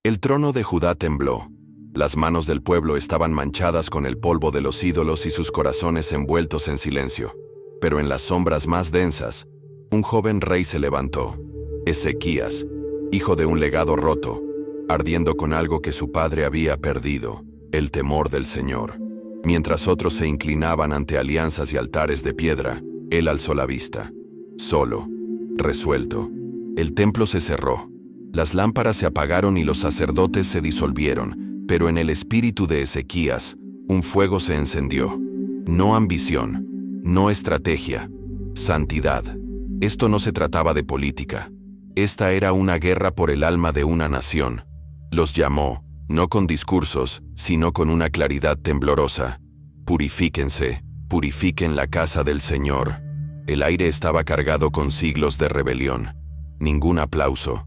El trono de Judá tembló. Las manos del pueblo estaban manchadas con el polvo de los ídolos y sus corazones envueltos en silencio. Pero en las sombras más densas, un joven rey se levantó, Ezequías, hijo de un legado roto, ardiendo con algo que su padre había perdido, el temor del Señor. Mientras otros se inclinaban ante alianzas y altares de piedra, él alzó la vista, solo, resuelto. El templo se cerró, las lámparas se apagaron y los sacerdotes se disolvieron, pero en el espíritu de Ezequías, un fuego se encendió. No ambición, no estrategia, santidad. Esto no se trataba de política. Esta era una guerra por el alma de una nación. Los llamó, no con discursos, sino con una claridad temblorosa. Purifíquense, purifiquen la casa del Señor. El aire estaba cargado con siglos de rebelión. Ningún aplauso,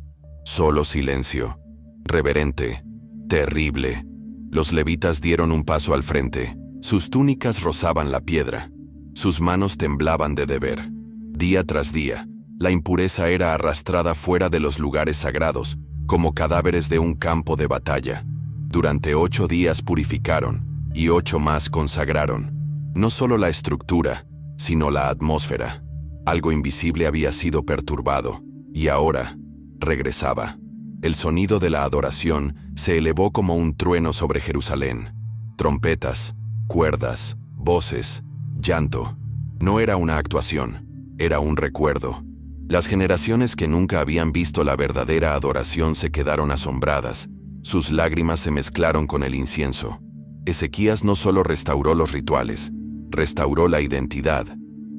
solo silencio. Reverente, terrible. Los levitas dieron un paso al frente. Sus túnicas rozaban la piedra. Sus manos temblaban de deber. Día tras día, la impureza era arrastrada fuera de los lugares sagrados, como cadáveres de un campo de batalla. Durante 8 días purificaron, y 8 más consagraron. No solo la estructura, sino la atmósfera. Algo invisible había sido perturbado, y ahora regresaba. El sonido de la adoración se elevó como un trueno sobre Jerusalén. Trompetas, cuerdas, voces, llanto. No era una actuación, era un recuerdo. Las generaciones que nunca habían visto la verdadera adoración se quedaron asombradas. Sus lágrimas se mezclaron con el incienso. Ezequías no solo restauró los rituales, restauró la identidad,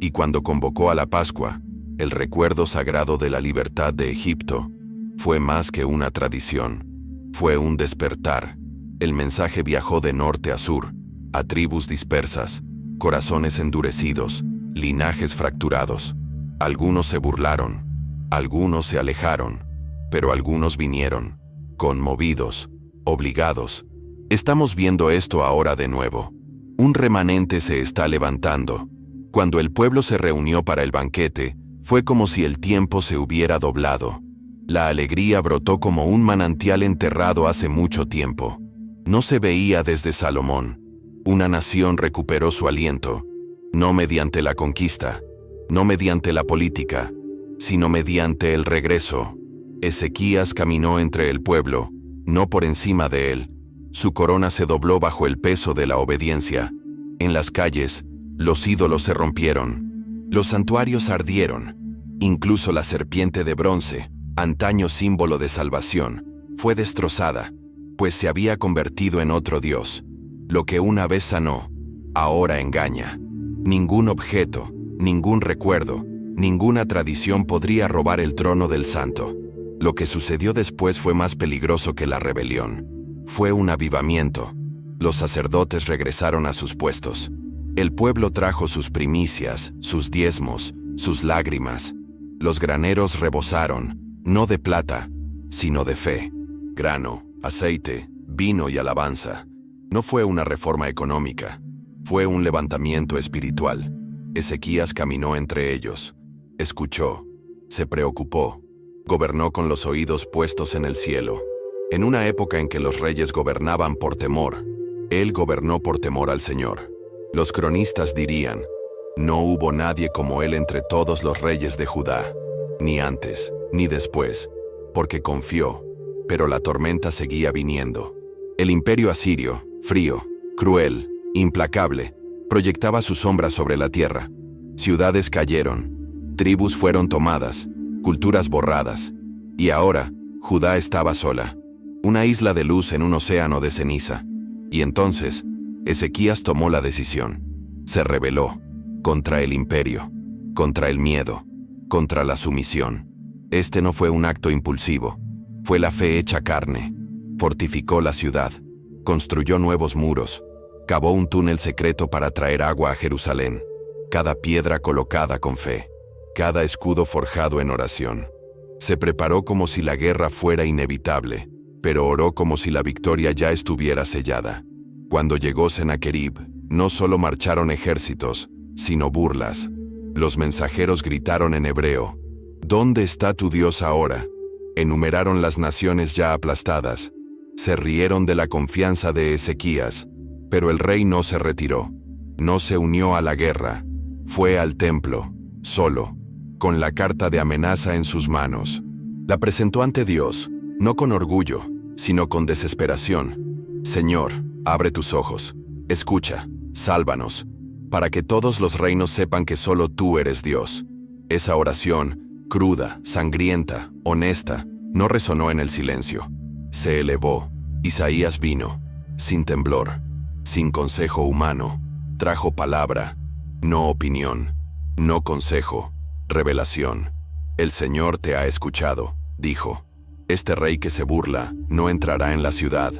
y cuando convocó a la Pascua, el recuerdo sagrado de la libertad de Egipto, fue más que una tradición, fue un despertar. El mensaje viajó de norte a sur, a tribus dispersas, corazones endurecidos, linajes fracturados. Algunos se burlaron, algunos se alejaron, pero algunos vinieron, conmovidos, obligados. Estamos viendo esto ahora de nuevo. Un remanente se está levantando. Cuando el pueblo se reunió para el banquete, fue como si el tiempo se hubiera doblado. La alegría brotó como un manantial enterrado hace mucho tiempo. No se veía desde Salomón. Una nación recuperó su aliento, no mediante la conquista, no mediante la política, sino mediante el regreso. Ezequías caminó entre el pueblo, no por encima de él. Su corona se dobló bajo el peso de la obediencia. En las calles, los ídolos se rompieron. Los santuarios ardieron. Incluso la serpiente de bronce, antaño símbolo de salvación, fue destrozada, pues se había convertido en otro dios. Lo que una vez sanó, ahora engaña. Ningún objeto, ningún recuerdo, ninguna tradición podría robar el trono del santo. Lo que sucedió después fue más peligroso que la rebelión. Fue un avivamiento. Los sacerdotes regresaron a sus puestos. El pueblo trajo sus primicias, sus diezmos, sus lágrimas. Los graneros rebosaron, no de plata, sino de fe. Grano, aceite, vino y alabanza. No fue una reforma económica, fue un levantamiento espiritual. Ezequías caminó entre ellos, escuchó, se preocupó, gobernó con los oídos puestos en el cielo. En una época en que los reyes gobernaban por temor, él gobernó por temor al Señor. Los cronistas dirían, no hubo nadie como él entre todos los reyes de Judá, ni antes, ni después, porque confió, pero la tormenta seguía viniendo. El imperio asirio, frío, cruel, implacable, proyectaba su sombra sobre la tierra. Ciudades cayeron, tribus fueron tomadas, culturas borradas, y ahora, Judá estaba sola, una isla de luz en un océano de ceniza. Y entonces, Ezequías tomó la decisión. Se rebeló contra el imperio, contra el miedo, contra la sumisión. Este no fue un acto impulsivo, fue la fe hecha carne. Fortificó la ciudad, construyó nuevos muros, cavó un túnel secreto para traer agua a Jerusalén. Cada piedra colocada con fe, cada escudo forjado en oración. Se preparó como si la guerra fuera inevitable, pero oró como si la victoria ya estuviera sellada. Cuando llegó Sennacherib, no solo marcharon ejércitos, sino burlas. Los mensajeros gritaron en hebreo, ¿dónde está tu Dios ahora? Enumeraron las naciones ya aplastadas, Se rieron de la confianza de Ezequías, pero el rey no se retiró, no se unió a la guerra, fue al templo, solo, con la carta de amenaza en sus manos. La presentó ante Dios, no con orgullo, sino con desesperación. Señor, abre tus ojos, escucha, sálvanos, para que todos los reinos sepan que solo tú eres Dios. Esa oración, cruda, sangrienta, honesta, no resonó en el silencio. Se elevó. Isaías vino, sin temblor, sin consejo humano, trajo palabra, no opinión, no consejo, revelación. El Señor te ha escuchado, dijo. Este rey que se burla no entrará en la ciudad,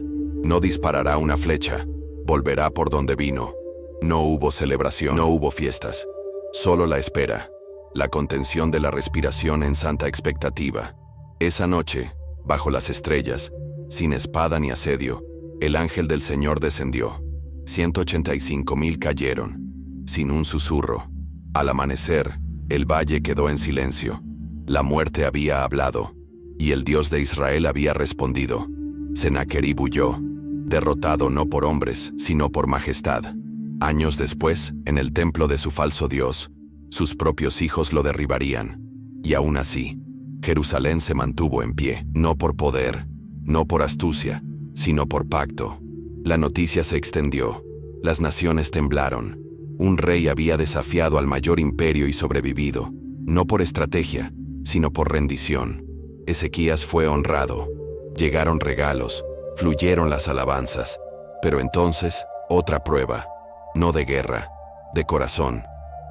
no disparará una flecha, volverá por donde vino. No hubo celebración, no hubo fiestas, solo la espera, la contención de la respiración en santa expectativa. Esa noche, bajo las estrellas, sin espada ni asedio, el ángel del Señor descendió. 185,000 cayeron, sin un susurro. Al amanecer, el valle quedó en silencio. La muerte había hablado, y el Dios de Israel había respondido. Sennacherib huyó, derrotado no por hombres, sino por majestad. Años después, en el templo de su falso Dios, sus propios hijos lo derribarían. Y aún así, Jerusalén se mantuvo en pie, no por poder, no por astucia, sino por pacto. La noticia se extendió, las naciones temblaron. Un rey había desafiado al mayor imperio y sobrevivido, no por estrategia, sino por rendición. Ezequías fue honrado, llegaron regalos, fluyeron las alabanzas. Pero entonces, otra prueba, no de guerra, de corazón.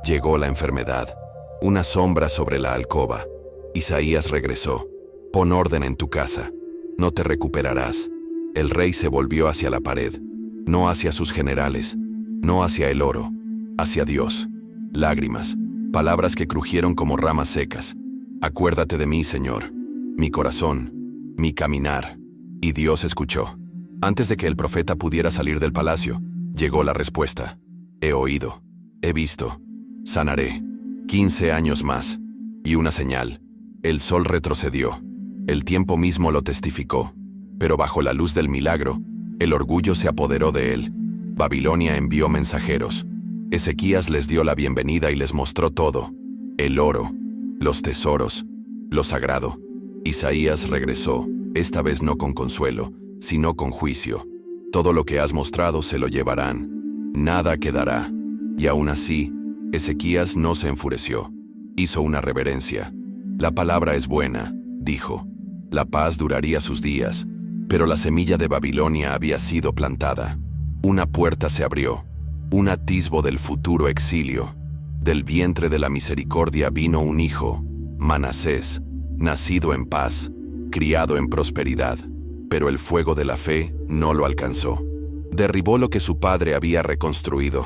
Llegó la enfermedad, una sombra sobre la alcoba. Isaías regresó. Pon orden en tu casa, no te recuperarás. El rey se volvió hacia la pared, no hacia sus generales, no hacia el oro, hacia Dios. Lágrimas, palabras que crujieron como ramas secas. Acuérdate de mí, Señor, mi corazón, mi caminar. Y Dios escuchó. Antes de que el profeta pudiera salir del palacio, llegó la respuesta. He oído, he visto, sanaré. 15 años más. Y una señal. El sol retrocedió. El tiempo mismo lo testificó. Pero bajo la luz del milagro, el orgullo se apoderó de él. Babilonia envió mensajeros. Ezequías les dio la bienvenida y les mostró todo. El oro, los tesoros, lo sagrado. Isaías regresó, esta vez no con consuelo, sino con juicio. Todo lo que has mostrado se lo llevarán. Nada quedará. Y aún así, Ezequías no se enfureció. Hizo una reverencia. La palabra es buena, dijo. La paz duraría sus días, pero la semilla de Babilonia había sido plantada. Una puerta se abrió, un atisbo del futuro exilio. Del vientre de la misericordia vino un hijo, Manasés, nacido en paz, criado en prosperidad. Pero el fuego de la fe no lo alcanzó. Derribó lo que su padre había reconstruido.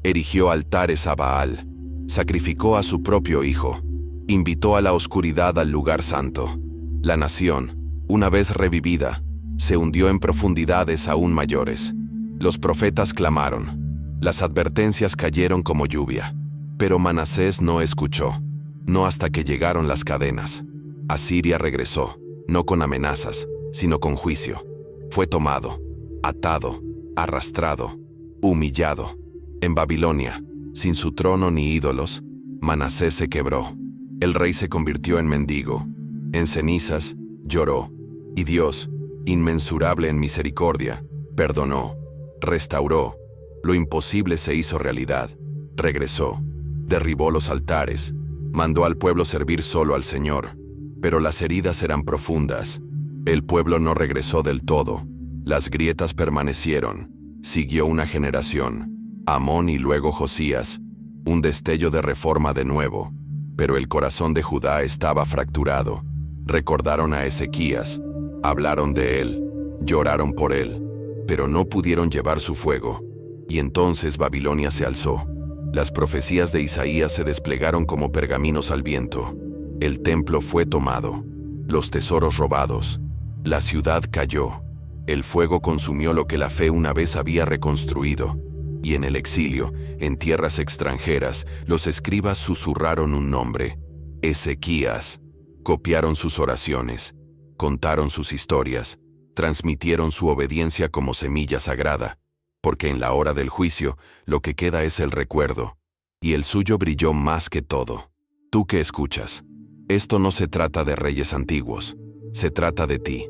Erigió altares a Baal. Sacrificó a su propio hijo. Invitó a la oscuridad al lugar santo. La nación, una vez revivida, se hundió en profundidades aún mayores. Los profetas clamaron. Las advertencias cayeron como lluvia. Pero Manasés no escuchó. No hasta que llegaron las cadenas. Asiria regresó, no con amenazas, sino con juicio. Fue tomado, atado, arrastrado, humillado. En Babilonia, sin su trono ni ídolos, Manasés se quebró. El rey se convirtió en mendigo. En cenizas, lloró. Y Dios, inmensurable en misericordia, perdonó, restauró. Lo imposible se hizo realidad. Regresó, derribó los altares, mandó al pueblo servir solo al Señor. Pero las heridas eran profundas. El pueblo no regresó del todo. Las grietas permanecieron. Siguió una generación. Amón y luego Josías. Un destello de reforma de nuevo. Pero el corazón de Judá estaba fracturado. Recordaron a Ezequías. Hablaron de él. Lloraron por él. Pero no pudieron llevar su fuego. Y entonces Babilonia se alzó. Las profecías de Isaías se desplegaron como pergaminos al viento. El templo fue tomado. Los tesoros robados. La ciudad cayó. El fuego consumió lo que la fe una vez había reconstruido. Y en el exilio, en tierras extranjeras, los escribas susurraron un nombre: Ezequías. Copiaron sus oraciones, contaron sus historias, transmitieron su obediencia como semilla sagrada, porque en la hora del juicio lo que queda es el recuerdo, y el suyo brilló más que todo. Tú que escuchas, esto no se trata de reyes antiguos, se trata de ti,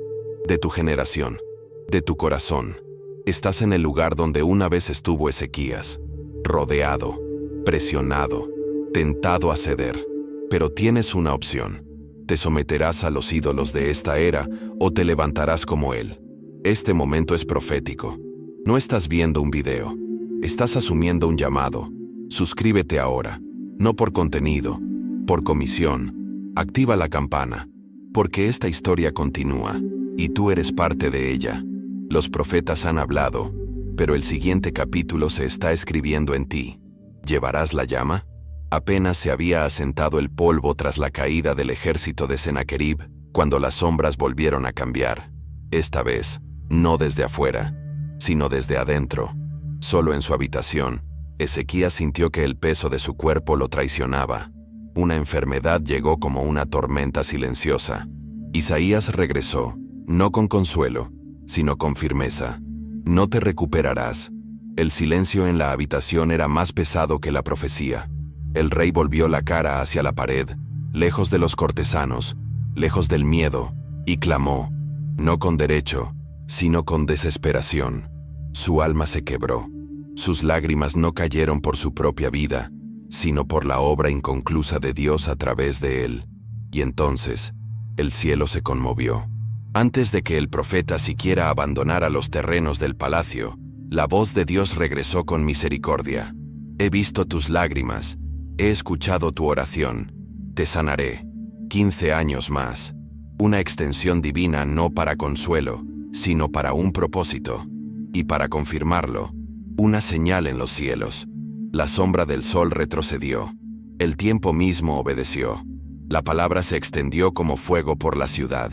de tu generación, de tu corazón. Estás en el lugar donde una vez estuvo Ezequías, rodeado, presionado, tentado a ceder, pero tienes una opción. Te someterás a los ídolos de esta era o te levantarás como él. Este momento es profético. No estás viendo un video, estás asumiendo un llamado. Suscríbete ahora, no por contenido, por comisión. Activa la campana, porque esta historia continúa y tú eres parte de ella. Los profetas han hablado, pero el siguiente capítulo se está escribiendo en ti. ¿Llevarás la llama? Apenas se había asentado el polvo tras la caída del ejército de Sennacherib, cuando las sombras volvieron a cambiar. Esta vez, no desde afuera, sino desde adentro. Solo en su habitación, Ezequías sintió que el peso de su cuerpo lo traicionaba. Una enfermedad llegó como una tormenta silenciosa. Isaías regresó, no con consuelo, sino con firmeza. No te recuperarás. El silencio en la habitación era más pesado que la profecía. El rey volvió la cara hacia la pared, lejos de los cortesanos, lejos del miedo, y clamó, no con derecho, sino con desesperación. Su alma se quebró. Sus lágrimas no cayeron por su propia vida, sino por la obra inconclusa de Dios a través de él. Y entonces, el cielo se conmovió. Antes de que el profeta siquiera abandonara los terrenos del palacio, la voz de Dios regresó con misericordia. He visto tus lágrimas, he escuchado tu oración, te sanaré. 15 años más. Una extensión divina no para consuelo, sino para un propósito. Y para confirmarlo, una señal en los cielos. La sombra del sol retrocedió. El tiempo mismo obedeció. La palabra se extendió como fuego por la ciudad.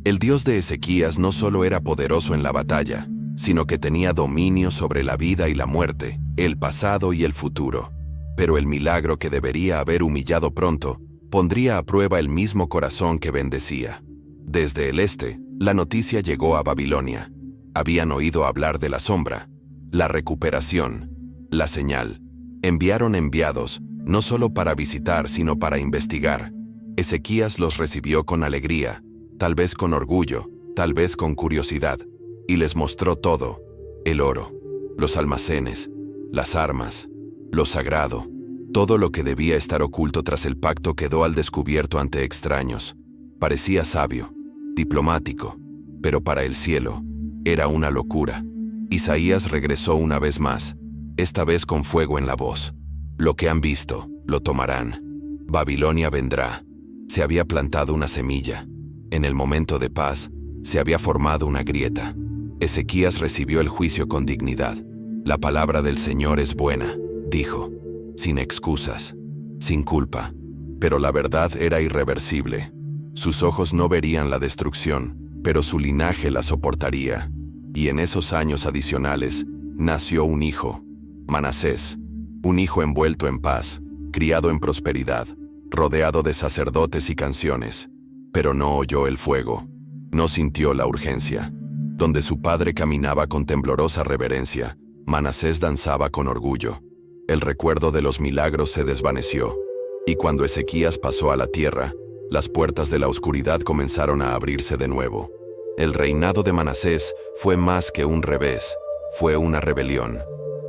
El Dios de Ezequías no solo era poderoso en la batalla, sino que tenía dominio sobre la vida y la muerte, el pasado y el futuro. Pero el milagro que debería haber humillado pronto, pondría a prueba el mismo corazón que bendecía. Desde el este, la noticia llegó a Babilonia. Habían oído hablar de la sombra, la recuperación, la señal. Enviaron enviados, no solo para visitar, sino para investigar. Ezequías los recibió con alegría, tal vez con orgullo, tal vez con curiosidad, y les mostró todo: el oro, los almacenes, las armas, lo sagrado. Todo lo que debía estar oculto tras el pacto quedó al descubierto ante extraños. Parecía sabio, diplomático, pero para el cielo era una locura. Isaías regresó una vez más, esta vez con fuego en la voz. Lo que han visto, lo tomarán. Babilonia vendrá. Se había plantado una semilla. En el momento de paz, se había formado una grieta. Ezequías recibió el juicio con dignidad. La palabra del Señor es buena, dijo, sin excusas, sin culpa. Pero la verdad era irreversible. Sus ojos no verían la destrucción, pero su linaje la soportaría. Y en esos años adicionales, nació un hijo, Manasés, un hijo envuelto en paz, criado en prosperidad, rodeado de sacerdotes y canciones. Pero no oyó el fuego, no sintió la urgencia. Donde su padre caminaba con temblorosa reverencia, Manasés danzaba con orgullo. El recuerdo de los milagros se desvaneció, y cuando Ezequías pasó a la tierra, las puertas de la oscuridad comenzaron a abrirse de nuevo. El reinado de Manasés fue más que un revés, fue una rebelión.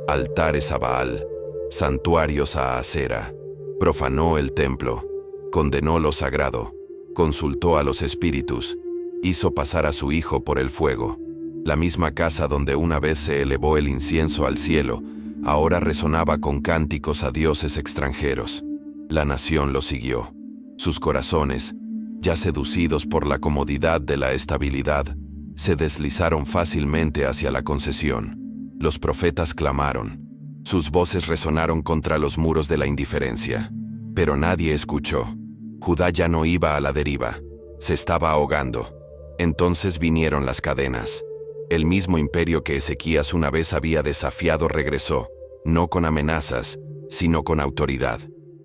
Altares a Baal, santuarios a Asera. Profanó el templo, condenó lo sagrado, consultó a los espíritus, hizo pasar a su hijo por el fuego. La misma casa donde una vez se elevó el incienso al cielo, ahora resonaba con cánticos a dioses extranjeros. La nación lo siguió. Sus corazones, ya seducidos por la comodidad de la estabilidad, se deslizaron fácilmente hacia la concesión. Los profetas clamaron. Sus voces resonaron contra los muros de la indiferencia. Pero nadie escuchó. Judá ya no iba a la deriva. Se estaba ahogando. Entonces vinieron las cadenas. El mismo imperio que Ezequías una vez había desafiado regresó, no con amenazas, sino con autoridad.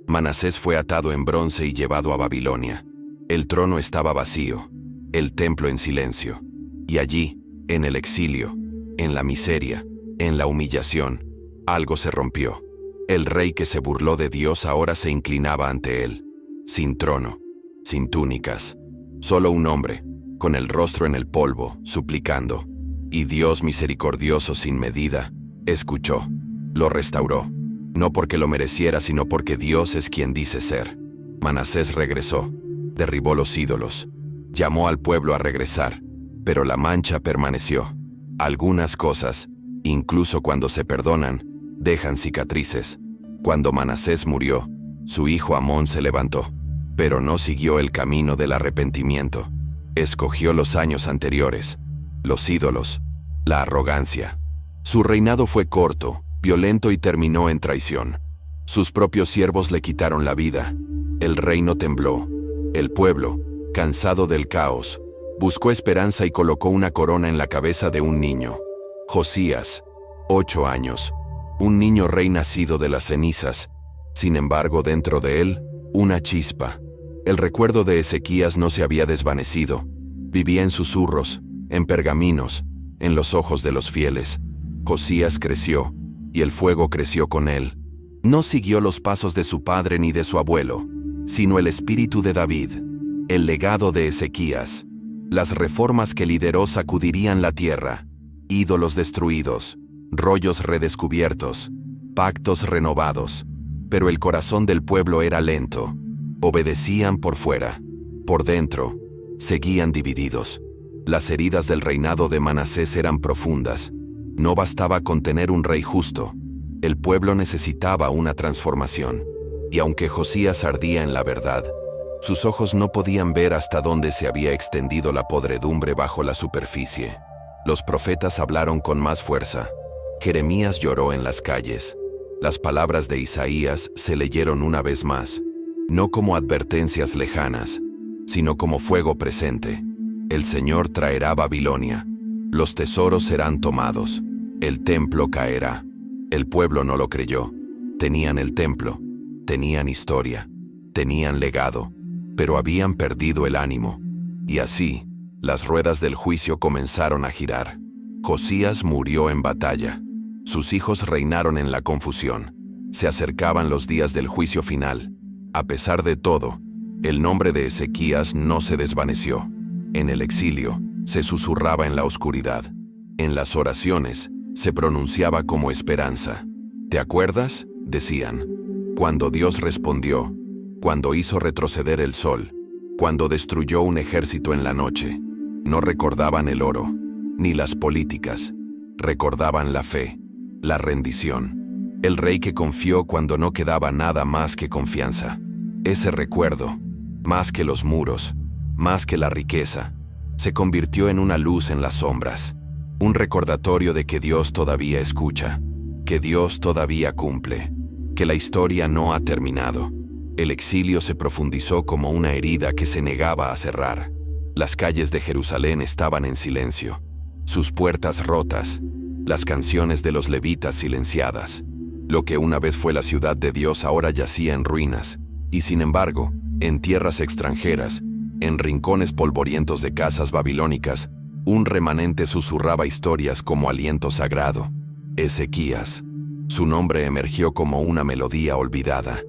Manasés fue atado en bronce y llevado a Babilonia. El trono estaba vacío, el templo en silencio. Y allí, En el exilio, en la miseria, en la humillación, algo se rompió. El rey que se burló de Dios ahora se inclinaba ante él, sin trono, sin túnicas, solo un hombre, con el rostro en el polvo, suplicando. Y Dios misericordioso sin medida, escuchó, lo restauró, no porque lo mereciera, sino porque Dios es quien dice ser. Manasés regresó, derribó los ídolos, llamó al pueblo a regresar, pero la mancha permaneció. Algunas cosas, incluso cuando se perdonan, dejan cicatrices. Cuando Manasés murió, su hijo Amón se levantó, pero no siguió el camino del arrepentimiento. Escogió los años anteriores, los ídolos, la arrogancia. Su reinado fue corto, violento y terminó en traición. Sus propios siervos le quitaron la vida. El reino tembló. El pueblo, cansado del caos, buscó esperanza y colocó una corona en la cabeza de un niño. Josías, 8 años. Un niño rey nacido de las cenizas. Sin embargo, dentro de él, una chispa. El recuerdo de Ezequías no se había desvanecido. Vivía en susurros, en pergaminos, en los ojos de los fieles. Josías creció, y el fuego creció con él. No siguió los pasos de su padre ni de su abuelo, sino el espíritu de David, el legado de Ezequías. Las reformas que lideró sacudirían la tierra. Ídolos destruidos, rollos redescubiertos, pactos renovados. Pero el corazón del pueblo era lento. Obedecían por fuera. Por dentro, seguían divididos. Las heridas del reinado de Manasés eran profundas. No bastaba con tener un rey justo. El pueblo necesitaba una transformación. Y aunque Josías ardía en la verdad, sus ojos no podían ver hasta dónde se había extendido la podredumbre bajo la superficie. Los profetas hablaron con más fuerza. Jeremías lloró en las calles. Las palabras de Isaías se leyeron una vez más, no como advertencias lejanas, sino como fuego presente. El Señor traerá Babilonia. Los tesoros serán tomados. El templo caerá. El pueblo no lo creyó. Tenían el templo, tenían historia, tenían legado, pero habían perdido el ánimo. Y así, las ruedas del juicio comenzaron a girar. Josías murió en batalla. Sus hijos reinaron en la confusión. Se acercaban los días del juicio final. A pesar de todo, el nombre de Ezequías no se desvaneció. En el exilio, se susurraba en la oscuridad. En las oraciones, se pronunciaba como esperanza. ¿Te acuerdas?, decían. Cuando Dios respondió, cuando hizo retroceder el sol, cuando destruyó un ejército en la noche. No recordaban el oro, ni las políticas. Recordaban la fe, la rendición. El rey que confió cuando no quedaba nada más que confianza. Ese recuerdo, más que los muros, más que la riqueza, se convirtió en una luz en las sombras. Un recordatorio de que Dios todavía escucha, que Dios todavía cumple, que la historia no ha terminado. El exilio se profundizó como una herida que se negaba a cerrar. Las calles de Jerusalén estaban en silencio, sus puertas rotas, las canciones de los levitas silenciadas. Lo que una vez fue la ciudad de Dios ahora yacía en ruinas, y sin embargo, en tierras extranjeras, en rincones polvorientos de casas babilónicas, un remanente susurraba historias como aliento sagrado. Ezequías. Su nombre emergió como una melodía olvidada.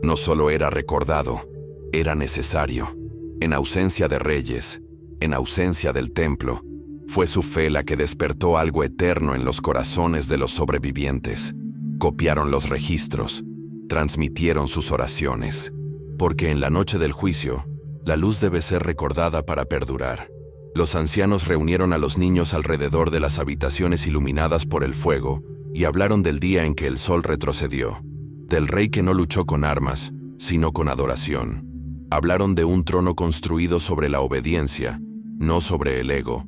No solo era recordado, era necesario. En ausencia de reyes, en ausencia del templo, fue su fe la que despertó algo eterno en los corazones de los sobrevivientes. Copiaron los registros, transmitieron sus oraciones. Porque en la noche del juicio, la luz debe ser recordada para perdurar. Los ancianos reunieron a los niños alrededor de las habitaciones iluminadas por el fuego y hablaron del día en que el sol retrocedió, del rey que no luchó con armas, sino con adoración. Hablaron de un trono construido sobre la obediencia, no sobre el ego,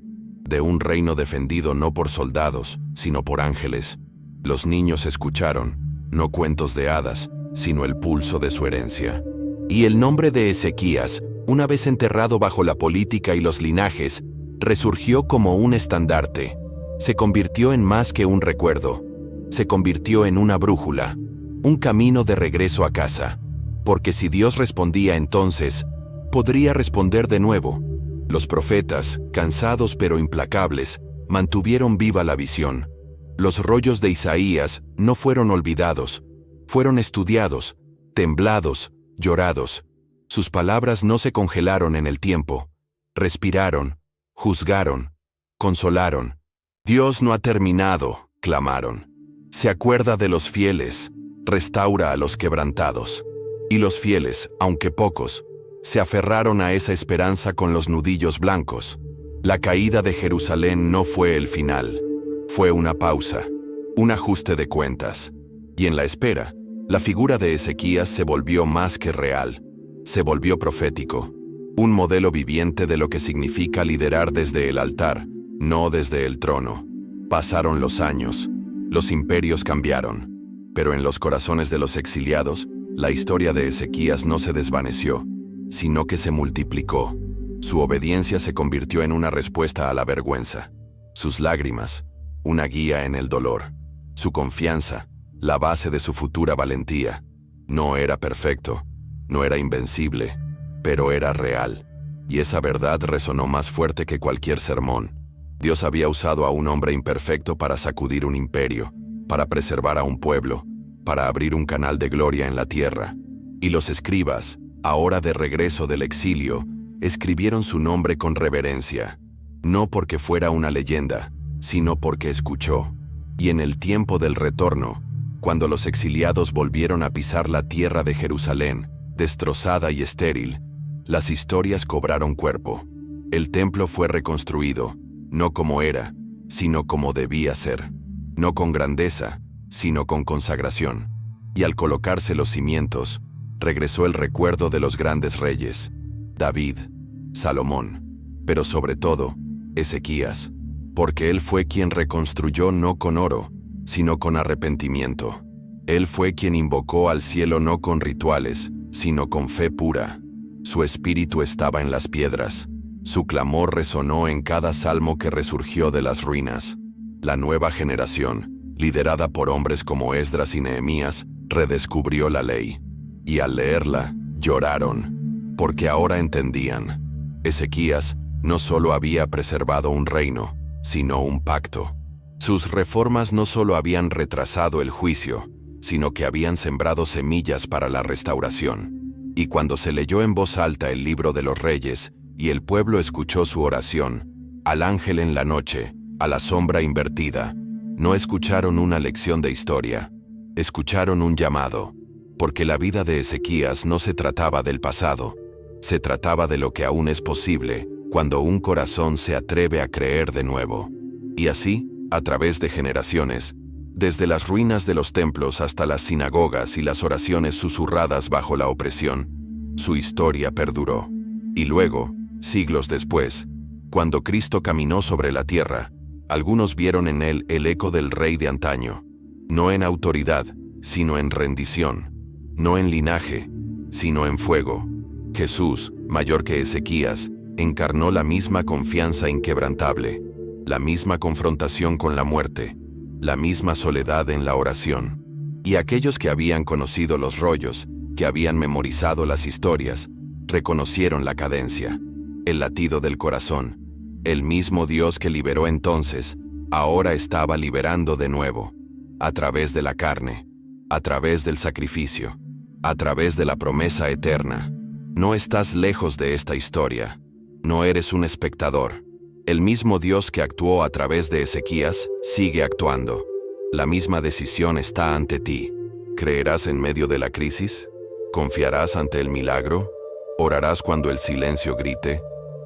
de un reino defendido no por soldados, sino por ángeles. Los niños escucharon, no cuentos de hadas, sino el pulso de su herencia. Y el nombre de Ezequías, una vez enterrado bajo la política y los linajes, resurgió como un estandarte. Se convirtió en más que un recuerdo. Se convirtió en una brújula, un camino de regreso a casa. Porque si Dios respondía entonces, podría responder de nuevo. Los profetas, cansados pero implacables, mantuvieron viva la visión. Los rollos de Isaías no fueron olvidados, fueron estudiados, temblados, llorados. Sus palabras no se congelaron en el tiempo. Respiraron, juzgaron, consolaron. Dios no ha terminado, clamaron. Se acuerda de los fieles, restaura a los quebrantados. Y los fieles, aunque pocos, se aferraron a esa esperanza con los nudillos blancos. La caída de Jerusalén no fue el final, fue una pausa, un ajuste de cuentas. Y en la espera, la figura de Ezequías se volvió más que real, se volvió profético, un modelo viviente de lo que significa liderar desde el altar, no desde el trono. Pasaron los años, los imperios cambiaron, pero en los corazones de los exiliados, la historia de Ezequías no se desvaneció, sino que se multiplicó. Su obediencia se convirtió en una respuesta a la vergüenza. Sus lágrimas, una guía en el dolor. Su confianza, la base de su futura valentía. No era perfecto, no era invencible, pero era real. Y esa verdad resonó más fuerte que cualquier sermón. Dios había usado a un hombre imperfecto para sacudir un imperio, para preservar a un pueblo, para abrir un canal de gloria en la tierra. Y los escribas, ahora de regreso del exilio, escribieron su nombre con reverencia, no porque fuera una leyenda, sino porque escuchó. Y en el tiempo del retorno, cuando los exiliados volvieron a pisar la tierra de Jerusalén, destrozada y estéril, las historias cobraron cuerpo. El templo fue reconstruido, no como era, sino como debía ser. No con grandeza, sino con consagración. Y al colocarse los cimientos, regresó el recuerdo de los grandes reyes. David, Salomón, pero sobre todo, Ezequías, porque él fue quien reconstruyó no con oro, sino con arrepentimiento. Él fue quien invocó al cielo no con rituales, sino con fe pura. Su espíritu estaba en las piedras. Su clamor resonó en cada salmo que resurgió de las ruinas. La nueva generación, liderada por hombres como Esdras y Nehemías, redescubrió la ley. Y al leerla, lloraron, porque ahora entendían. Ezequías no solo había preservado un reino, sino un pacto. Sus reformas no solo habían retrasado el juicio, sino que habían sembrado semillas para la restauración. Y cuando se leyó en voz alta el libro de los reyes, y el pueblo escuchó su oración, al ángel en la noche, a la sombra invertida, no escucharon una lección de historia, escucharon un llamado, porque la vida de Ezequías no se trataba del pasado, se trataba de lo que aún es posible cuando un corazón se atreve a creer de nuevo. Y así, a través de generaciones, desde las ruinas de los templos hasta las sinagogas y las oraciones susurradas bajo la opresión, su historia perduró. Y luego, siglos después, cuando Cristo caminó sobre la tierra, algunos vieron en él el eco del rey de antaño, no en autoridad, sino en rendición, no en linaje, sino en fuego. Jesús, mayor que Ezequías, encarnó la misma confianza inquebrantable, la misma confrontación con la muerte, la misma soledad en la oración. Y aquellos que habían conocido los rollos, que habían memorizado las historias, reconocieron la cadencia, el latido del corazón. El mismo Dios que liberó entonces, ahora estaba liberando de nuevo, a través de la carne, a través del sacrificio, a través de la promesa eterna. No estás lejos de esta historia, no eres un espectador. El mismo Dios que actuó a través de Ezequías sigue actuando. La misma decisión está ante ti. ¿Creerás en medio de la crisis? ¿Confiarás ante el milagro? ¿Orarás cuando el silencio grite?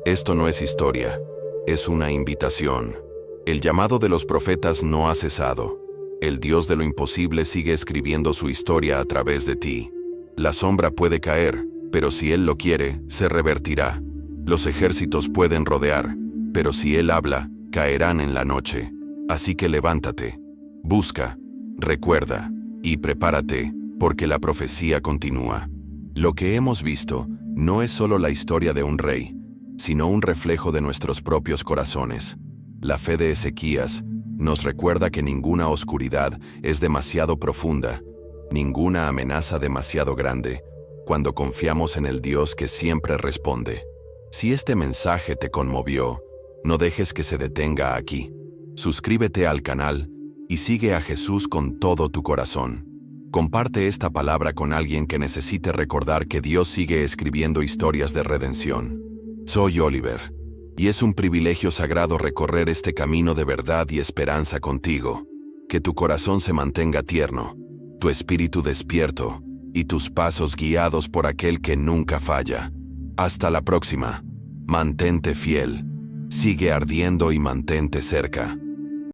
Esto no es historia, es una invitación. El llamado de los profetas no ha cesado. El Dios de lo imposible sigue escribiendo su historia a través de ti. La sombra puede caer, pero si Él lo quiere, se revertirá. Los ejércitos pueden rodear, pero si Él habla, caerán en la noche. Así que levántate, busca, recuerda, y prepárate, porque la profecía continúa. Lo que hemos visto no es solo la historia de un rey, sino un reflejo de nuestros propios corazones. La fe de Ezequías nos recuerda que ninguna oscuridad es demasiado profunda, ninguna amenaza demasiado grande, cuando confiamos en el Dios que siempre responde. Si este mensaje te conmovió, no dejes que se detenga aquí. Suscríbete al canal y sigue a Jesús con todo tu corazón. Comparte esta palabra con alguien que necesite recordar que Dios sigue escribiendo historias de redención. Soy Oliver, y es un privilegio sagrado recorrer este camino de verdad y esperanza contigo. Que tu corazón se mantenga tierno, tu espíritu despierto y tus pasos guiados por aquel que nunca falla. Hasta la próxima. Mantente fiel, sigue ardiendo y mantente cerca.